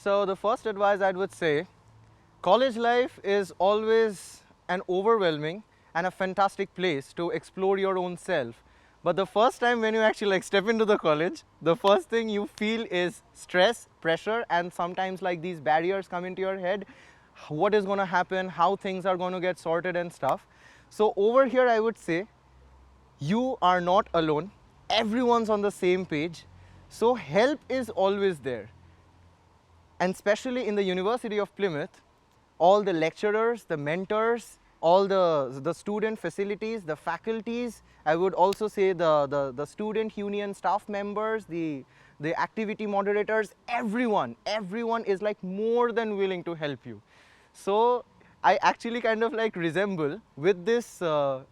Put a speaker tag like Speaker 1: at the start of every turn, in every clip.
Speaker 1: So the first advice I would say, college life is always an overwhelming and a fantastic place to explore your own self. But the first time when you actually step into the college, the first thing you feel is stress, pressure, and sometimes these barriers come into your head. What is going to happen, how things are going to get sorted and stuff. So over here I would say, you are not alone. Everyone's on the same page. So help is always there. And especially in the University of Plymouth, all the lecturers, the mentors, all the student facilities, the faculties, I would also say the student union staff members, the activity moderators, everyone is more than willing to help you. So I actually kind of resemble with this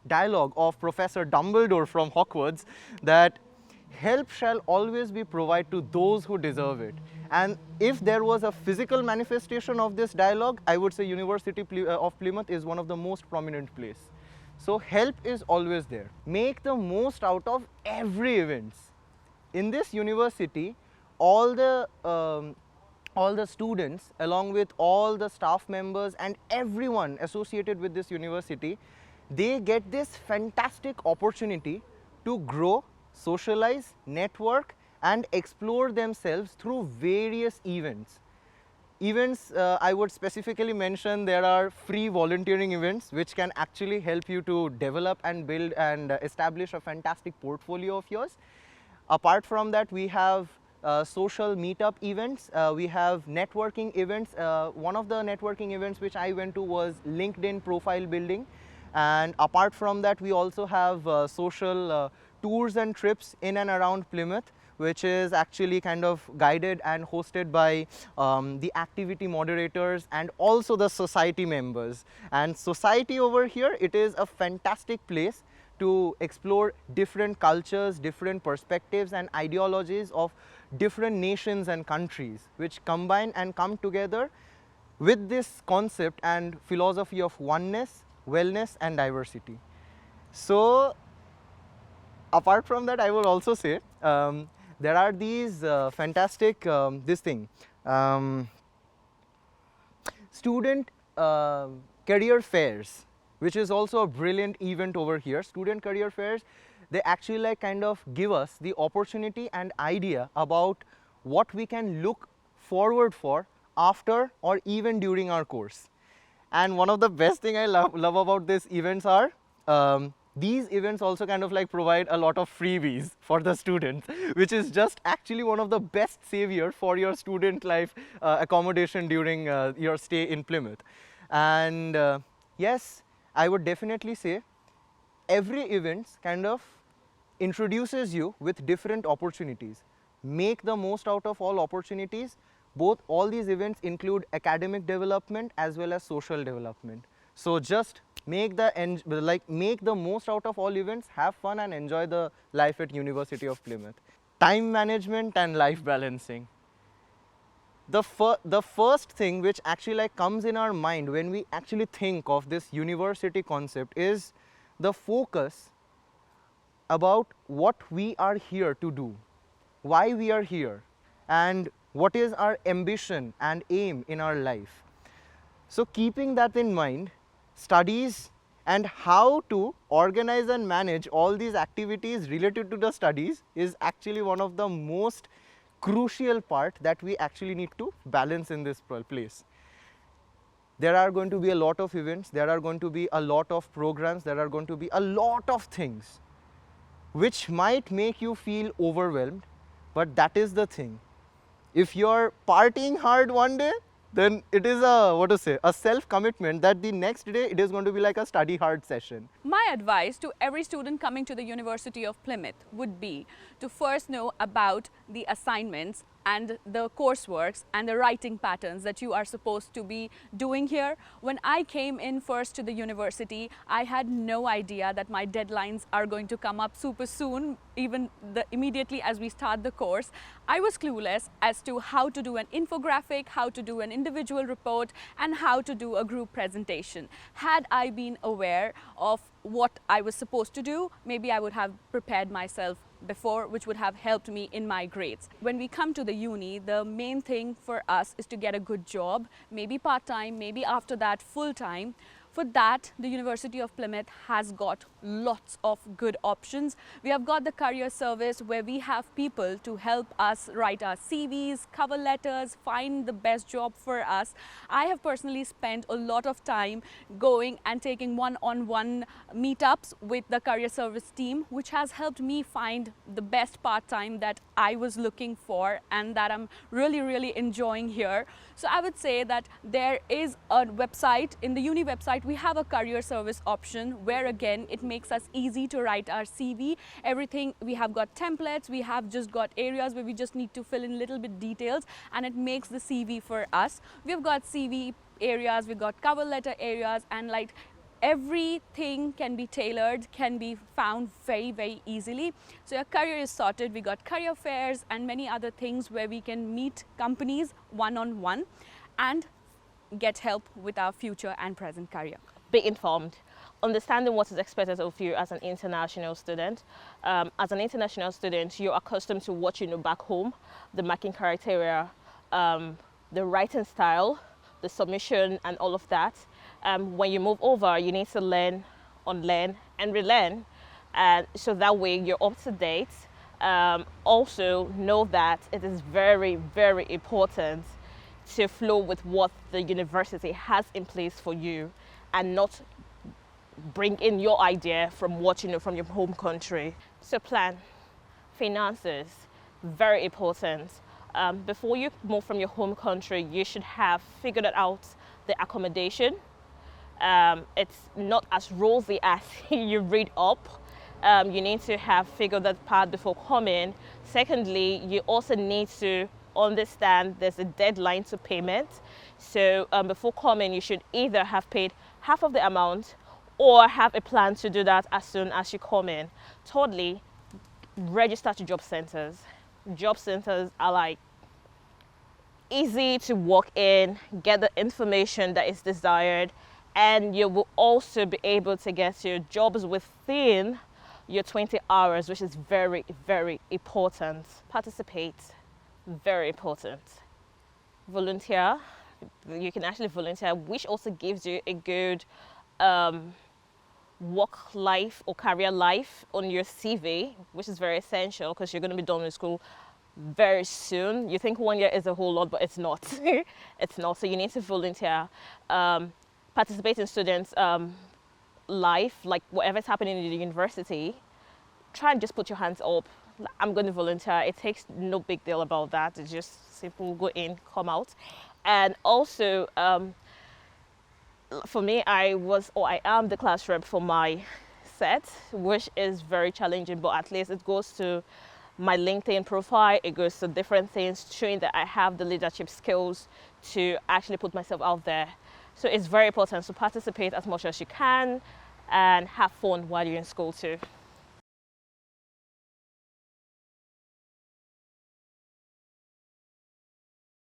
Speaker 1: dialogue of Professor Dumbledore from Hogwarts, that help shall always be provided to those who deserve it. And if there was a physical manifestation of this dialogue, I would say University of Plymouth is one of the most prominent place. So help is always there. Make the most out of every events. In this university, all the students, along with all the staff members and everyone associated with this university, they get this fantastic opportunity to grow, socialize, network, and explore themselves through various events. I would specifically mention, there are free volunteering events which can actually help you to develop and build and establish a fantastic portfolio of yours. Apart from that, we have social meetup events, we have networking events. One of the networking events which I went to was LinkedIn profile building. And apart from that, we also have social tours and trips in and around Plymouth, which is actually kind of guided and hosted by the activity moderators and also the society members. And society over here, it is a fantastic place to explore different cultures, different perspectives and ideologies of different nations and countries, which combine and come together with this concept and philosophy of oneness, wellness and diversity. So apart from that, I will also say there are these fantastic student career fairs, which is also a brilliant event over here. Student career fairs, they actually kind of give us the opportunity and idea about what we can look forward for after or even during our course. And one of the best thing I love about these events are, these events also kind of provide a lot of freebies for the students, which is just actually one of the best savior for your student life accommodation during your stay in Plymouth. And yes, I would definitely say every event kind of introduces you with different opportunities. Make the most out of all opportunities. All these events include academic development as well as social development. So just make the most out of all events, have fun and enjoy the life at University of Plymouth. Time management and life balancing. The first thing which actually comes in our mind when we actually think of this university concept is the focus about what we are here to do, why we are here, and what is our ambition and aim in our life. So keeping that in mind, studies and how to organize and manage all these activities related to the studies is actually one of the most crucial part that we actually need to balance in this place. There are going to be a lot of events, there are going to be a lot of programs, there are going to be a lot of things which might make you feel overwhelmed, but that is the thing. If you're partying hard one day, then it is a self-commitment that the next day it is going to be like a study hard session.
Speaker 2: My advice to every student coming to the University of Plymouth would be to first know about the assignments and the courseworks and the writing patterns that you are supposed to be doing here. When I came in first to the university, I had no idea that my deadlines are going to come up super soon, even immediately as we start the course. I was clueless as to how to do an infographic, how to do an individual report, and how to do a group presentation. Had I been aware of what I was supposed to do, maybe I would have prepared myself before, which would have helped me in my grades. When we come to the uni, the main thing for us is to get a good job, maybe part-time, maybe after that full-time. For that, the University of Plymouth has got lots of good options. We have got the career service where we have people to help us write our CVs, cover letters, find the best job for us. I have personally spent a lot of time going and taking one-on-one meetups with the career service team, which has helped me find the best part-time that I was looking for and that I'm really enjoying here. So I would say that there is a website, in the uni website we have a career service option where again it makes us easy to write our CV. Everything, we have got templates, we have just got areas where we just need to fill in little bit details and it makes the CV for us. We've got CV areas, we've got cover letter areas, and like everything can be tailored, can be found very easily. So your career is sorted. We got career fairs and many other things where we can meet companies one-on-one and get help with our future and present career.
Speaker 3: Be informed, understanding what is expected of you as an international student. As an international student, you're accustomed to what you know back home, the marking criteria, the writing style, the submission and all of that. When you move over, you need to learn, unlearn and relearn, and so that way you're up to date. Also know that it is very important to flow with what the university has in place for you and not bring in your idea from what you know from your home country. So plan, finances, very important. Before you move from your home country, you should have figured out the accommodation. It's not as rosy as you read up. You need to have figured that part before coming. Secondly, you also need to understand there's a deadline to payment. So before coming, you should either have paid half of the amount or have a plan to do that as soon as you come in. Thirdly, register to job centers. Job centers are like easy to walk in, get the information that is desired, and you will also be able to get your jobs within your 20 hours, which is very important. Participate, very important. Volunteer, you can actually volunteer, which also gives you a good work life or career life on your CV, which is very essential because you're going to be done with school very soon. You think 1 year is a whole lot, but it's not. It's not. So you need to volunteer. Participate in students' life, like whatever's happening in the university. Try and just put your hands up. I'm going to volunteer. It takes no big deal about that. It's just simple, go in, come out. And also, for me, I am the class rep for my set, which is very challenging, but at least it goes to my LinkedIn profile, it goes to different things, showing that I have the leadership skills to actually put myself out there. So it's very important to participate as much as you can and have fun while you're in school too.